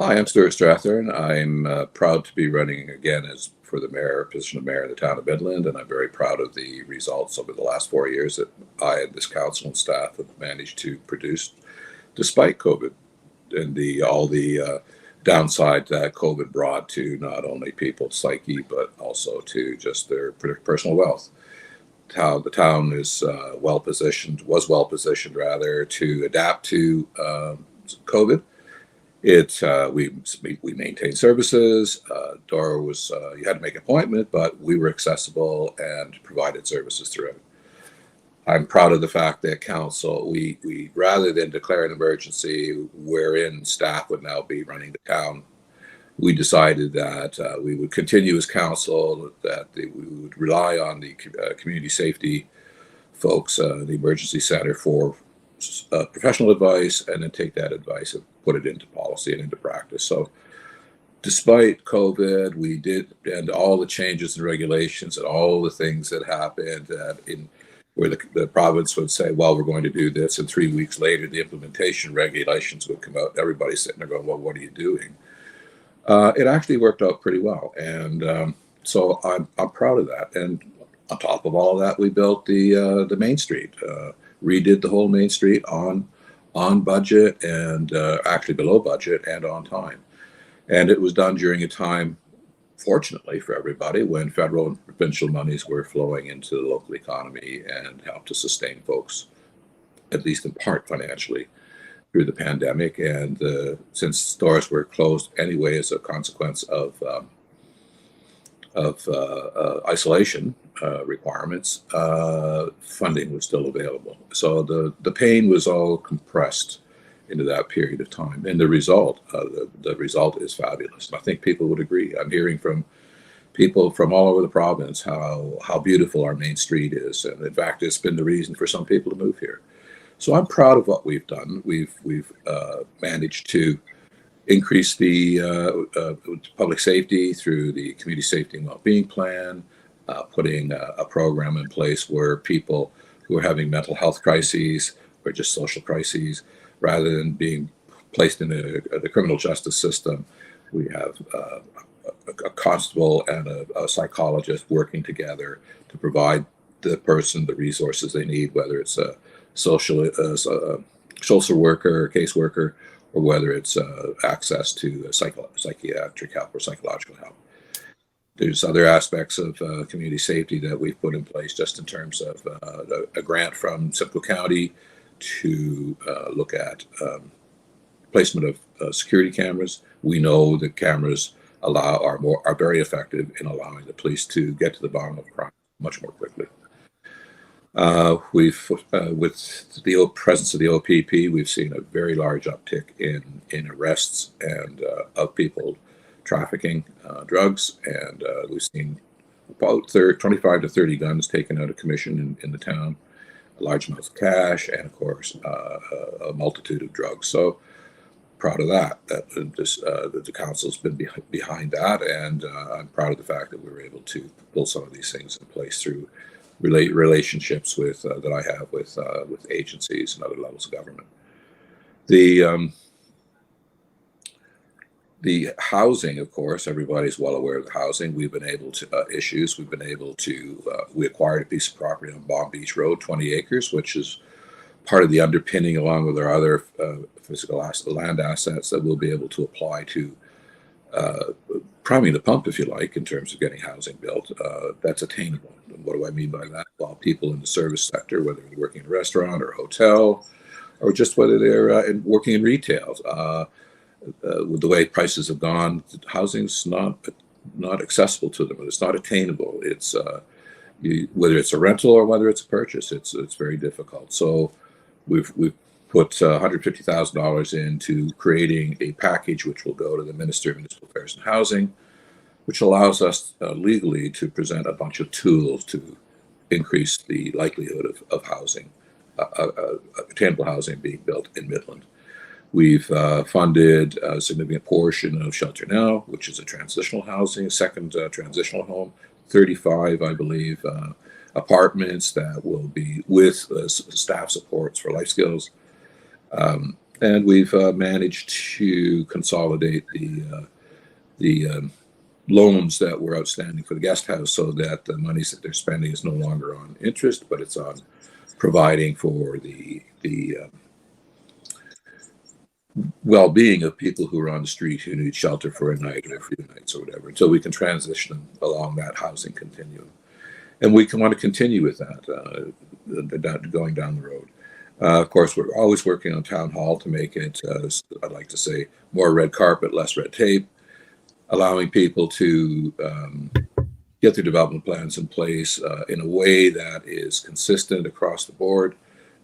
Hi, I'm Stewart Strathearn. I'm proud to be running again as for the position of mayor of the town of Midland, and I'm very proud of the results over the last 4 years that I and this council and staff have managed to produce, despite COVID and all the downside that COVID brought to not only people's psyche but also to just their personal wealth. How the town is well positioned rather to adapt to COVID. We maintained services. Door was you had to make an appointment, but we were accessible and provided services throughout. I'm proud of the fact that council we rather than declare an emergency wherein staff would now be running the town, we decided that we would continue as council, that we would rely on the community safety folks, the emergency center for professional advice, and then take that advice and put it into policy and into practice. So despite COVID, we did, and all the changes and regulations and all the things that happened in where the province would say, well, we're going to do this, and 3 weeks later, the implementation regulations would come out. Everybody's sitting there going, well, what are you doing? It actually worked out pretty well. And so I'm proud of that. And on top of all of that, we built the Main Street, redid the whole Main Street on budget and actually below budget and on time. And it was done during a time, fortunately for everybody, when federal and provincial monies were flowing into the local economy and helped to sustain folks, at least in part financially, through the pandemic. And since stores were closed anyway as a consequence of isolation requirements, funding was still available. So the pain was all compressed into that period of time, and the result is fabulous. And I think people would agree. I'm hearing from people from all over the province how beautiful our Main Street is, and in fact, it's been the reason for some people to move here. So I'm proud of what we've done. We've managed to increase the public safety through the community safety and well-being plan, putting a program in place where people who are having mental health crises or just social crises, rather than being placed in the criminal justice system, we have a constable and a psychologist working together to provide the person the resources they need, whether it's a social worker, caseworker, or whether it's access to psychiatric help or psychological help. There's other aspects of community safety that we've put in place just in terms of a grant from Simcoe County to look at placement of security cameras. We know that cameras are very effective in allowing the police to get to the bottom of crime much more quickly. With the presence of the OPP, we've seen a very large uptick in arrests and of people trafficking drugs, and we've seen about 25 to 30 guns taken out of commission in the town, large amounts of cash, and of course a multitude of drugs. So proud of that. That the council's been behind that, and I'm proud of the fact that we were able to pull some of these things in place through relationships with that I have with agencies and other levels of government. The housing, of course, everybody's well aware of the housing. We've been able to issues. We've been able to we acquired a piece of property on Bomb Beach Road, 20 acres, which is part of the underpinning, along with our other physical land assets that we'll be able to apply to priming the pump, if you like, in terms of getting housing built. That's attainable. And what do I mean by that? Well, people in the service sector, whether they're working in a restaurant or a hotel, or just whether they're working in retail, with the way prices have gone, housing's not accessible to them. It's not attainable. It's whether it's a rental or whether it's a purchase, it's very difficult. So we've put $150,000 into creating a package which will go to the Minister of Municipal Affairs and Housing, which allows us legally to present a bunch of tools to increase the likelihood of housing, attainable housing being built in Midland. We've funded a significant portion of Shelter Now, which is a transitional housing, a second transitional home, 35, I believe, apartments that will be with staff supports for life skills. And we've managed to consolidate the loans that were outstanding for the guest house, so that the monies that they're spending is no longer on interest, but it's on providing for the well-being of people who are on the street who need shelter for a night or a few nights or whatever, until we can transition them along that housing continuum. And we can want to continue with that, going down the road. Of course, we're always working on town hall to make it, I'd like to say, more red carpet, less red tape, allowing people to get their development plans in place in a way that is consistent across the board,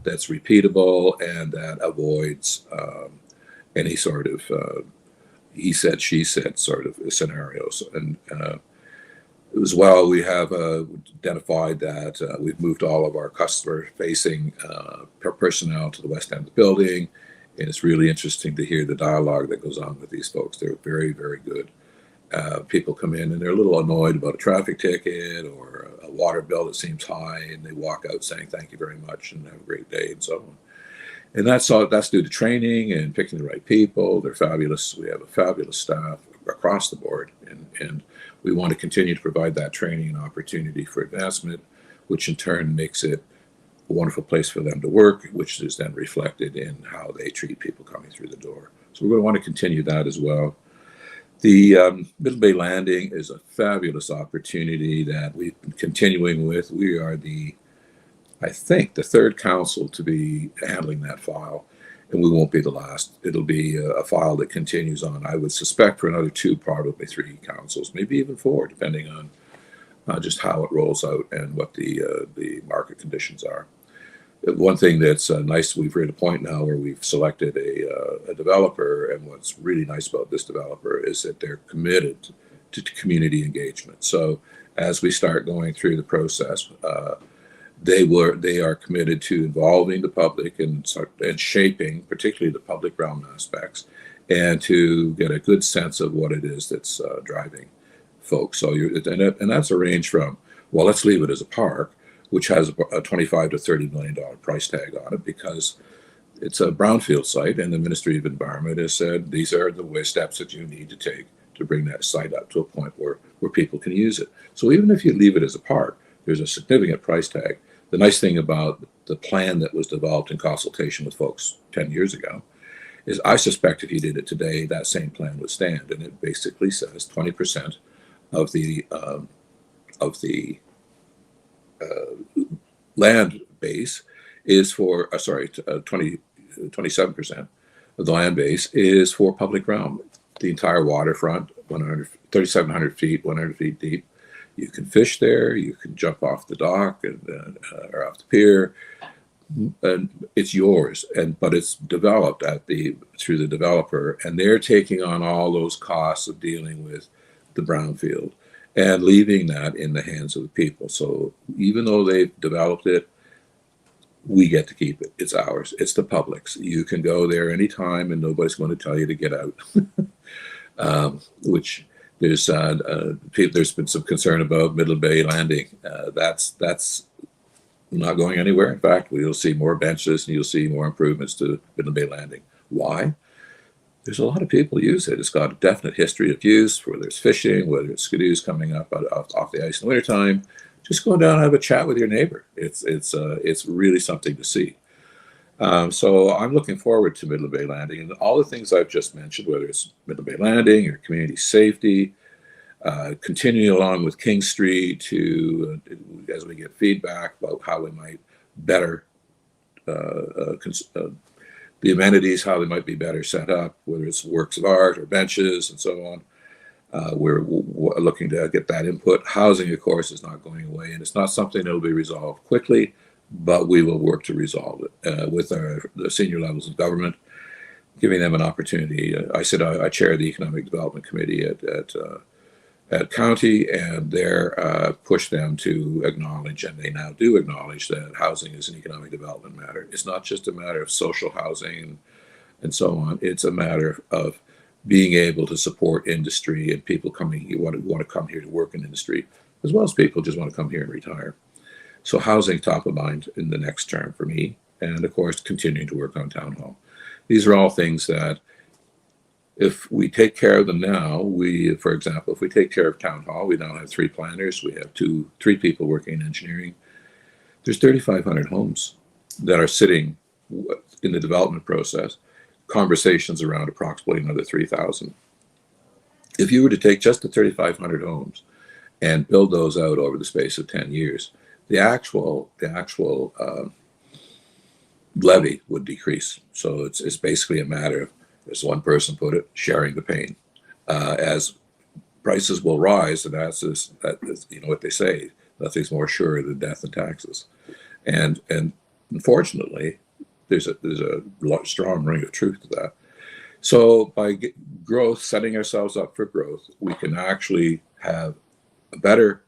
that's repeatable, and that avoids any sort of he said, she said sort of scenarios. And as well, we have identified that we've moved all of our customer-facing personnel to the west end of the building, and it's really interesting to hear the dialogue that goes on with these folks. They're very, very good. People come in and they're a little annoyed about a traffic ticket or a water bill that seems high, and they walk out saying thank you very much and have a great day and so on. And that's due to training and picking the right people. They're fabulous. We have a fabulous staff across the board, and we want to continue to provide that training and opportunity for advancement, which in turn makes it a wonderful place for them to work, which is then reflected in how they treat people coming through the door. So we're going to want to continue that as well. The Middle Bay Landing is a fabulous opportunity that we've been continuing with. We are I think, the third council to be handling that file, and we won't be the last. It'll be a file that continues on, I would suspect, for another 2, probably 3 councils, maybe even 4, depending on just how it rolls out and what the market conditions are. One thing that's nice, we've reached a point now where we've selected a developer, and what's really nice about this developer is that they're committed to community engagement. So as we start going through the process, they are committed to involving the public and shaping, particularly the public realm aspects, and to get a good sense of what it is that's driving folks. So and that's a range from, well, let's leave it as a park, which has a $25 to $30 million price tag on it because it's a brownfield site, and the Ministry of Environment has said these are the steps that you need to take to bring that site up to a point where people can use it. So even if you leave it as a park, there's a significant price tag. The nice thing about the plan that was developed in consultation with folks 10 years ago is I suspect if you did it today, that same plan would stand. And it basically says 20% of the land base is for, 27% of the land base is for public realm. The entire waterfront, 3,700 feet, 100 feet deep. You can fish there. You can jump off the dock or off the pier, and it's yours. But it's developed through the developer, and they're taking on all those costs of dealing with the brownfield and leaving that in the hands of the people. So even though they've developed it, we get to keep it. It's ours. It's the public's. You can go there anytime, and nobody's going to tell you to get out. Which. There's been some concern about Midland Bay Landing. That's not going anywhere. In fact, you'll see more benches and you'll see more improvements to Midland Bay Landing. Why? There's a lot of people use it. It's got a definite history of use, whether it's fishing, whether it's skidoos coming up off the ice in the wintertime. Just go down and have a chat with your neighbor. It's really something to see. So I'm looking forward to Midland Bay Landing and all the things I've just mentioned, whether it's Midland Bay Landing or community safety, continuing along with King Street as we get feedback about how we might better the amenities, how they might be better set up, whether it's works of art or benches and so on. We're looking to get that input. Housing, of course, is not going away, and it's not something that will be resolved quickly, but we will work to resolve it with the senior levels of government, giving them an opportunity. I chair the Economic Development Committee at County, and there push them to acknowledge, and they now do acknowledge, that housing is an economic development matter. It's not just a matter of social housing and so on. It's a matter of being able to support industry and people who want to come here to work in industry, as well as people just want to come here and retire. So housing top of mind in the next term for me, and of course continuing to work on town hall. These are all things that if we take care of them now, for example, if we take care of Town Hall, we now have 3 planners, we have 3 people working in engineering. There's 3,500 homes that are sitting in the development process, conversations around approximately another 3,000. If you were to take just the 3,500 homes and build those out over the space of 10 years, the actual levy would decrease. So it's basically a matter of, as one person put it, sharing the pain. As prices will rise, and that is what they say, nothing's more sure than death and taxes. And unfortunately, there's a strong ring of truth to that. So by growth, setting ourselves up for growth, we can actually have a better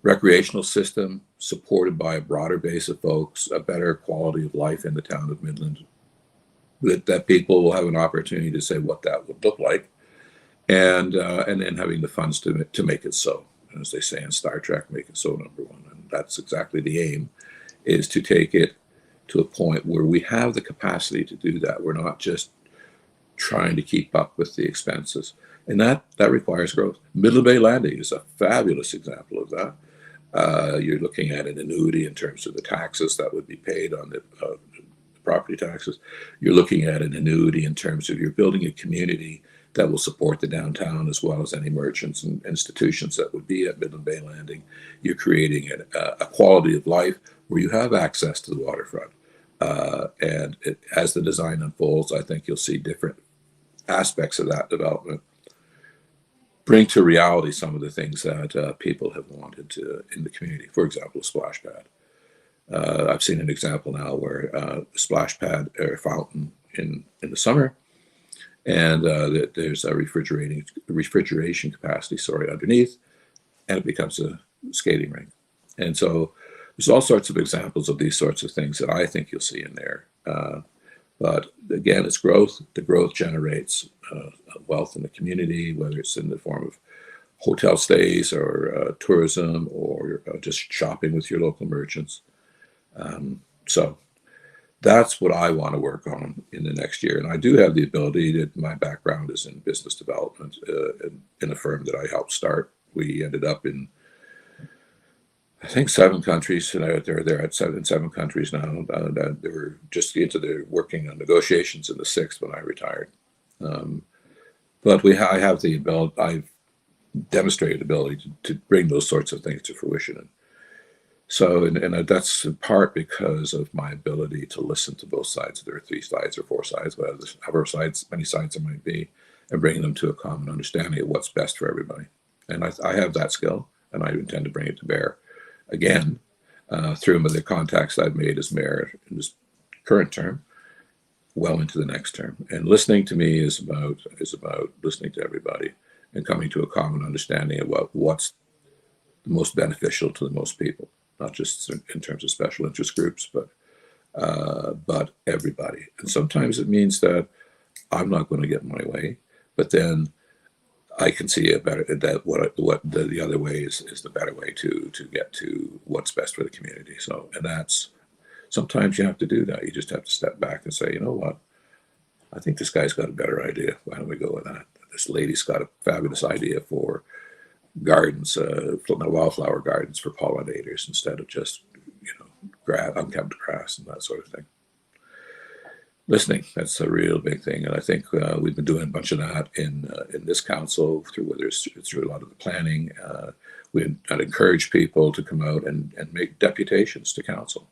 recreational system supported by a broader base of folks, a better quality of life in the town of Midland, that people will have an opportunity to say what that would look like, and then having the funds to make it so. As they say in Star Trek, make it so, number one. And that's exactly the aim, is to take it to a point where we have the capacity to do that. We're not just trying to keep up with the expenses. And that requires growth. Midland Bay Landing is a fabulous example of that. You're looking at an annuity in terms of the taxes that would be paid on the property taxes. You're looking at an annuity in terms of you're building a community that will support the downtown as well as any merchants and institutions that would be at Midland Bay Landing. You're creating a quality of life where you have access to the waterfront. As the design unfolds, I think you'll see different aspects of that development bring to reality some of the things that people have wanted in the community. For example, a splash pad. I've seen an example now where a splash pad or fountain in the summer, and there's a refrigeration capacity, underneath, and it becomes a skating rink. And so there's all sorts of examples of these sorts of things that I think you'll see in there. But again, it's growth. The growth generates wealth in the community, whether it's in the form of hotel stays or tourism or just shopping with your local merchants. So that's what I want to work on in the next year. And I do have the ability my background is in business development in a firm that I helped start. We ended up in, I think, 7 countries, and they're at 7 countries now. They were just into their working on negotiations in the 6th when I retired. But I have the ability, I've demonstrated ability to bring those sorts of things to fruition. So, and that's in part because of my ability to listen to both sides. There are 3 sides or 4 sides, however many sides there might be, and bring them to a common understanding of what's best for everybody. And I have that skill, and I intend to bring it to bear again through the contacts I've made as mayor in this current term, well into the next term. And listening to me is about listening to everybody and coming to a common understanding of what's the most beneficial to the most people. Not just in terms of special interest groups, but everybody. And sometimes it means that I'm not going to get my way, but then I can see what the other way is the better way to get to what's best for the community. So, and that's sometimes you have to do that. You just have to step back and say, you know what? I think this guy's got a better idea. Why don't we go with that? This lady's got a fabulous idea for gardens, wildflower gardens for pollinators instead of just unkempt grass and that sort of thing. Listening, that's a real big thing, and I think we've been doing a bunch of that in this council through a lot of the planning. I'd encourage people to come out and make deputations to council.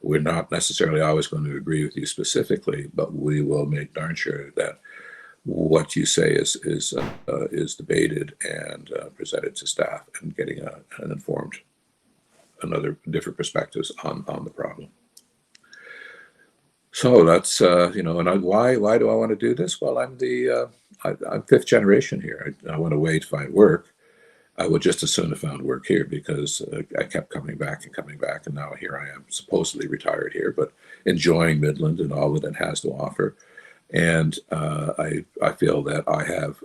We're not necessarily always going to agree with you specifically, but we will make darn sure that what you say is debated and presented to staff, and getting an informed, different perspectives on the problem. So that's and why do I want to do this? Well, I'm 5th generation here. I went away to find work. I would just as soon have found work here because I kept coming back, and now here I am, supposedly retired here, but enjoying Midland and all that it has to offer. And I feel that I have,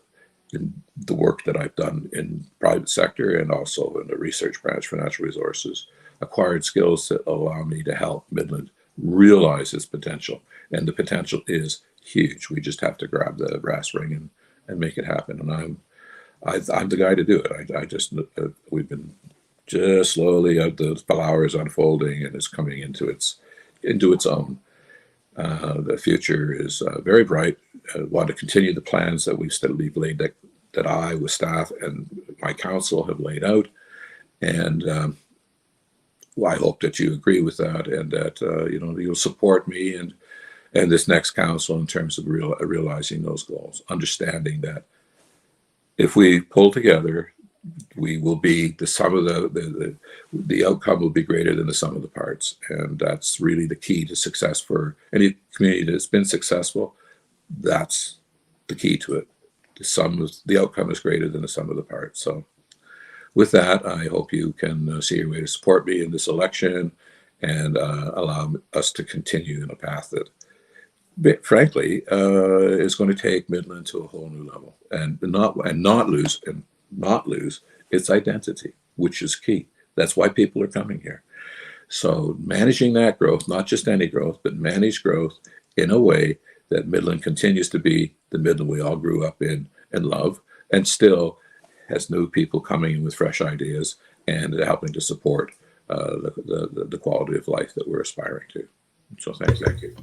in the work that I've done in private sector and also in the research branch for natural resources, acquired skills that allow me to help Midland realize its potential. and the potential is huge. We just have to grab the brass ring and make it happen. And I'm the guy to do it. I just we've been just slowly the flower is unfolding and is coming into its own. The future is very bright. I want to continue the plans that we've laid that I, with staff and my council, have laid out, and well, I hope that you agree with that, and that you'll support me and this next council in terms of realizing those goals. Understanding that if we pull together, we will be the sum of the outcome will be greater than the sum of the parts, and that's really the key to success for any community that's been successful. That's the key to it. The outcome is greater than the sum of the parts. So with that, I hope you can see your way to support me in this election and allow us to continue in a path that, frankly, is going to take Midland to a whole new level, and not lose its identity, which is key. That's why people are coming here. So managing that growth, not just any growth, but manage growth in a way that Midland continues to be the Midland we all grew up in and love, and still has new people coming in with fresh ideas and helping to support the quality of life that we're aspiring to. So thank you.